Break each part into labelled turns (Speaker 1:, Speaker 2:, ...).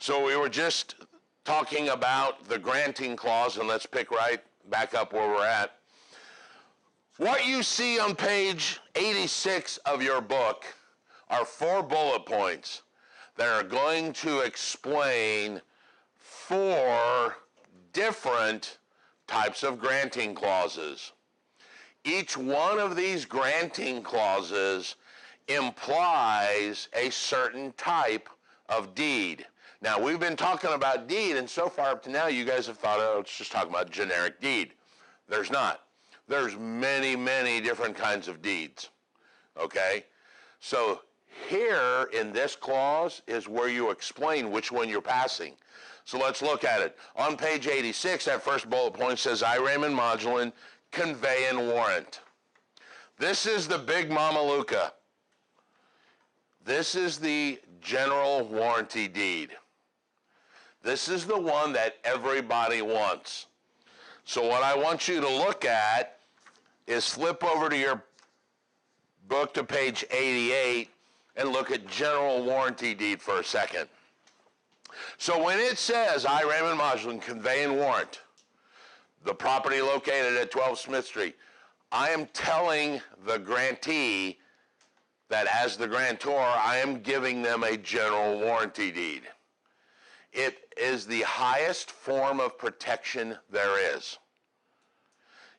Speaker 1: So we were just talking about the granting clause, and let's pick right back up where we're at. What you see on page 86 of your book are 4 bullet points that are going to explain 4 different types of granting clauses. Each one of these granting clauses implies a certain type of deed. Now, we've been talking about deed, and so far up to now, you guys have thought, oh, it's just talking about generic deed. There's not. There's many, many different kinds of deeds, okay? So here in this clause is where you explain which one you're passing. So let's look at it. On page 86, that first bullet point says, I, Raymond Modulin, convey and warrant. This is the big Mama Luca. This is the general warranty deed. This is the one that everybody wants. So what I want you to look at is flip over to your book to page 88 and look at general warranty deed for a second. So when it says, I, Raymond Modulin, convey and warrant the property located at 12 Smith Street, I am telling the grantee that as the grantor, I am giving them a general warranty deed. It is the highest form of protection there is.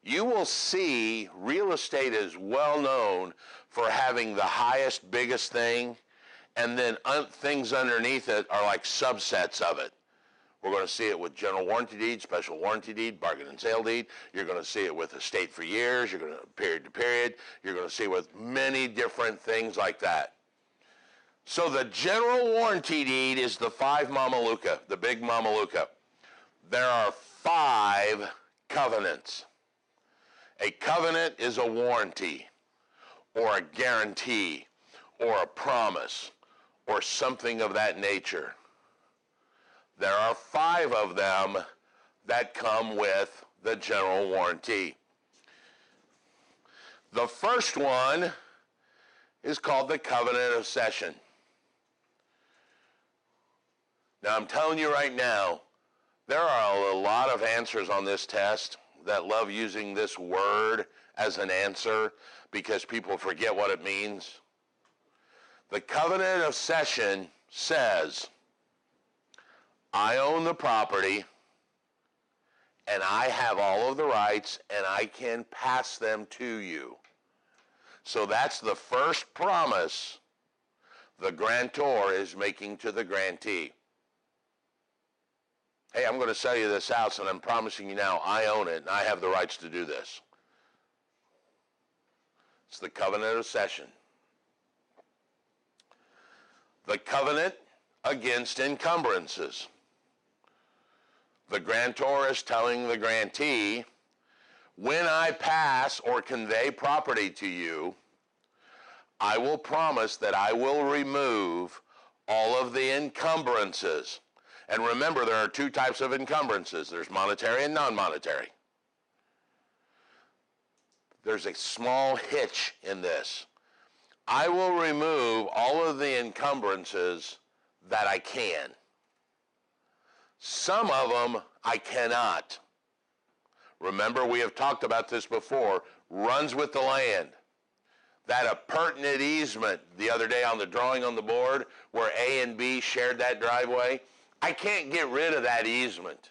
Speaker 1: You will see real estate is well known for having the highest, biggest thing, and then things underneath it are like subsets of it. We're going to see it with general warranty deed, special warranty deed, bargain and sale deed. You're going to see it with estate for years. You're going to period to period. You're going to see it with many different things like that. So the general warranty deed is the 5 Mama Luca, the big Mama Luca. There are 5 covenants. A covenant is a warranty or a guarantee or a promise or something of that nature. There are 5 of them that come with the general warranty. The first one is called the covenant of cession. Now, I'm telling you right now, there are a lot of answers on this test that love using this word as an answer because people forget what it means. The covenant of cession says, I own the property and I have all of the rights and I can pass them to you. So that's the first promise the grantor is making to the grantee. Hey, I'm going to sell you this house and I'm promising you now I own it and I have the rights to do this. It's the covenant of cession. The covenant against encumbrances. The grantor is telling the grantee, when I pass or convey property to you, I will promise that I will remove all of the encumbrances. And remember, there are 2 types of encumbrances. There's monetary and non-monetary. There's a small hitch in this. I will remove all of the encumbrances that I can. Some of them I cannot. Remember, we have talked about this before, runs with the land. That appurtenant easement the other day on the drawing on the board where A and B shared that driveway, I can't get rid of that easement.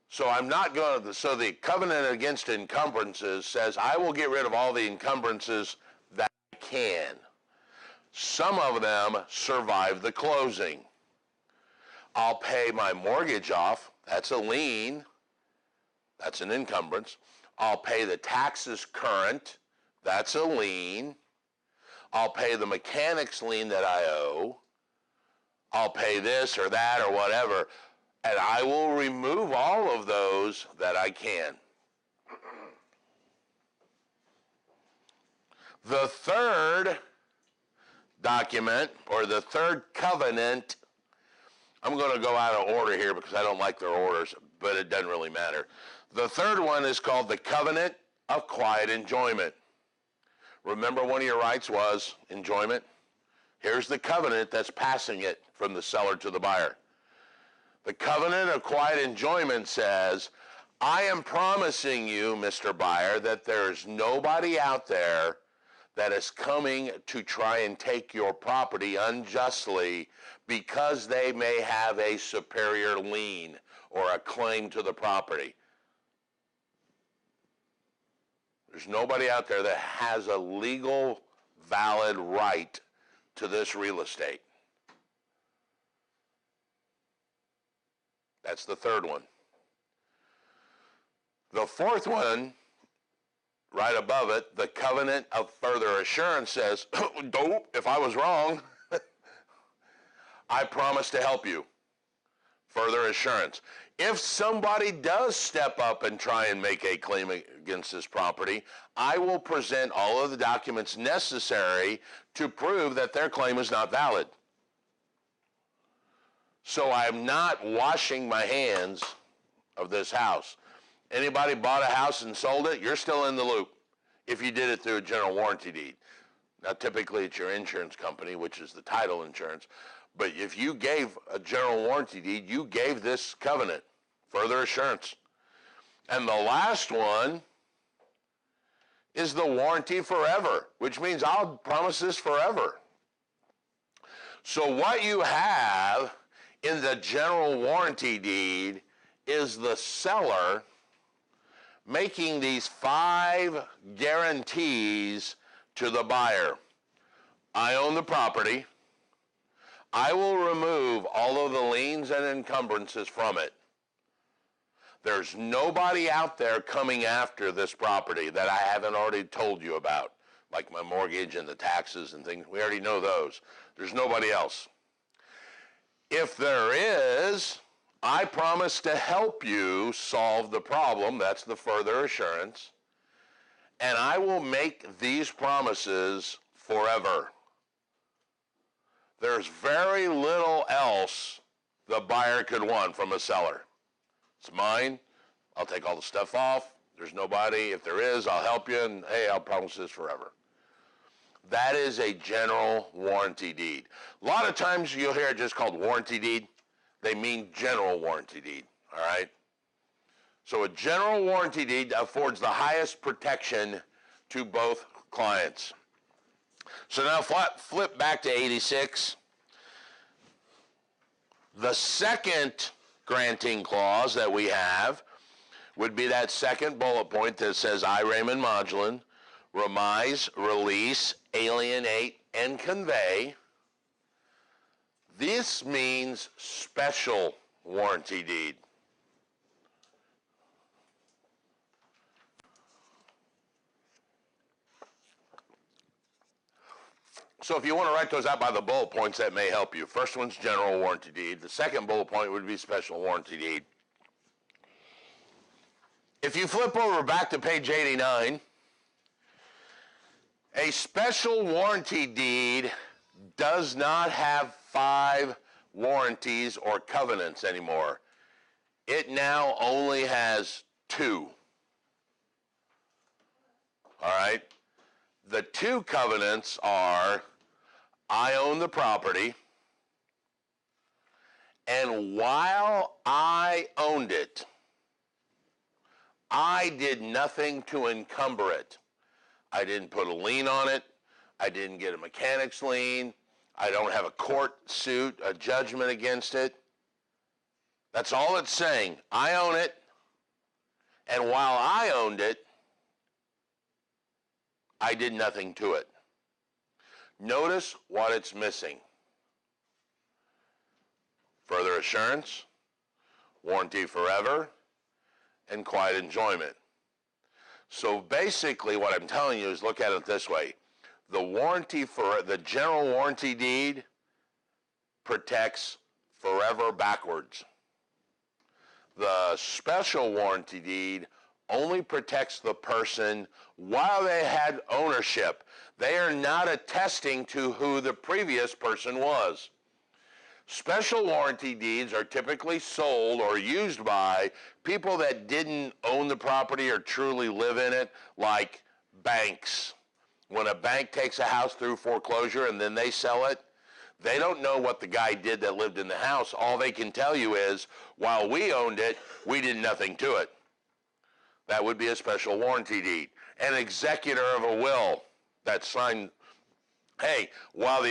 Speaker 1: So I'm not going to, so the covenant against encumbrances says I will get rid of all the encumbrances that I can. Some of them survive the closing. I'll pay my mortgage off, that's a lien, that's an encumbrance. I'll pay the taxes current, that's a lien. I'll pay the mechanics lien that I owe. I'll pay this or that or whatever, and I will remove all of those that I can. The third document, or the third covenant, I'm going to go out of order here because I don't like their orders, but it doesn't really matter. The third one is called the covenant of quiet enjoyment. Remember, one of your rights was enjoyment? Here's the covenant that's passing it from the seller to the buyer. The covenant of quiet enjoyment says, I am promising you, Mr. Buyer, that there's nobody out there that is coming to try and take your property unjustly because they may have a superior lien or a claim to the property. There's nobody out there that has a legal, valid right to this real estate. That's the third one. The fourth one, right above it, the covenant of further assurance says, if I was wrong, I promise to help you. Further assurance. If somebody does step up and try and make a claim against this property, I will present all of the documents necessary to prove that their claim is not valid. So I'm not washing my hands of this house. Anybody bought a house and sold it, you're still in the loop if you did it through a general warranty deed. Now, typically it's your insurance company, which is the title insurance. But if you gave a general warranty deed, you gave this covenant, further assurance. And the last one is the warranty forever, which means I'll promise this forever. So what you have in the general warranty deed is the seller making these 5 guarantees to the buyer. I own the property. I will remove all of the liens and encumbrances from it. There's nobody out there coming after this property that I haven't already told you about, like my mortgage and the taxes and things. We already know those. There's nobody else. If there is, I promise to help you solve the problem. That's the further assurance. And I will make these promises forever. There's very little else the buyer could want from a seller. It's mine. I'll take all the stuff off. There's nobody. If there is, I'll help you. And hey, I'll promise this forever. That is a general warranty deed. A lot of times you'll hear it just called warranty deed. They mean general warranty deed, all right? So a general warranty deed affords the highest protection to both clients. So now flip back to 86. The second granting clause that we have would be that second bullet point that says, I, Raymond Modulin, remise, release, alienate, and convey. This means special warranty deed. So if you want to write those out by the bullet points, that may help you. First one's general warranty deed. The second bullet point would be special warranty deed. If you flip over back to page 89, a special warranty deed does not have 5 warranties or covenants anymore. It now only has 2. All right? The 2 covenants are, I own the property, and while I owned it, I did nothing to encumber it. I didn't put a lien on it. I didn't get a mechanic's lien. I don't have a court suit, a judgment against it. That's all it's saying. I own it, and while I owned it, I did nothing to it. Notice what it's missing. Further assurance, warranty forever, and quiet enjoyment. So basically what I'm telling you is look at it this way. The warranty for the general warranty deed protects forever backwards. The special warranty deed only protects the person while they had ownership. They are not attesting to who the previous person was. Special warranty deeds are typically sold or used by people that didn't own the property or truly live in it, like banks. When a bank takes a house through foreclosure and then they sell it, They don't know what the guy did that lived in the house. All they can tell you is, while we owned it, we did nothing to it. That would be a special warranty deed. An executor of a will that signed, hey, while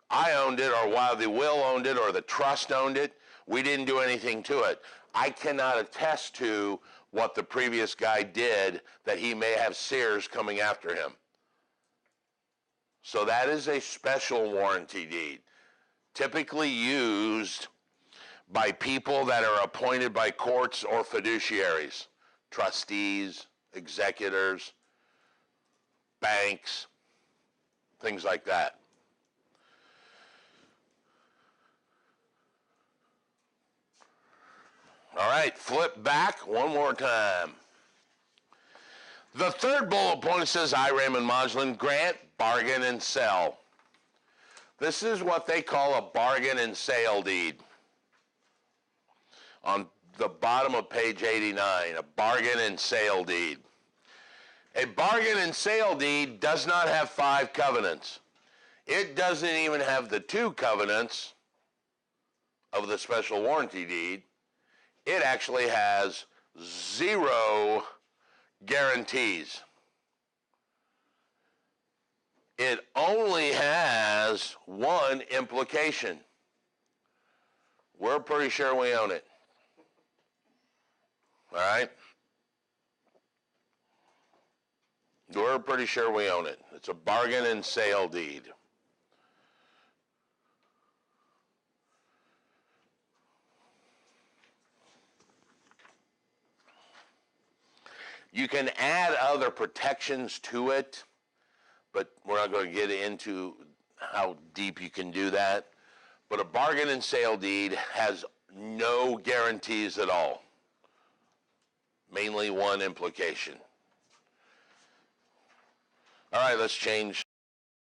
Speaker 1: I owned it, or while the will owned it, or the trust owned it, we didn't do anything to it. I cannot attest to what the previous guy did that he may have Sears coming after him. So that is a special warranty deed, typically used by people that are appointed by courts or fiduciaries, trustees, executors, banks, things like that. All right, flip back one more time. The third bullet point says, I, Raymond Modulin, grant, bargain, and sell. This is what they call a bargain and sale deed. On the bottom of page 89, a bargain and sale deed. A bargain and sale deed does not have 5 covenants. It doesn't even have the 2 covenants of the special warranty deed. It actually has 0 guarantees. It only has 1 implication. We're pretty sure we own it. All right? We're pretty sure we own it. It's a bargain and sale deed. You can add other protections to it, but we're not going to get into how deep you can do that. But a bargain and sale deed has no guarantees at all. Mainly 1 implication. All right, let's change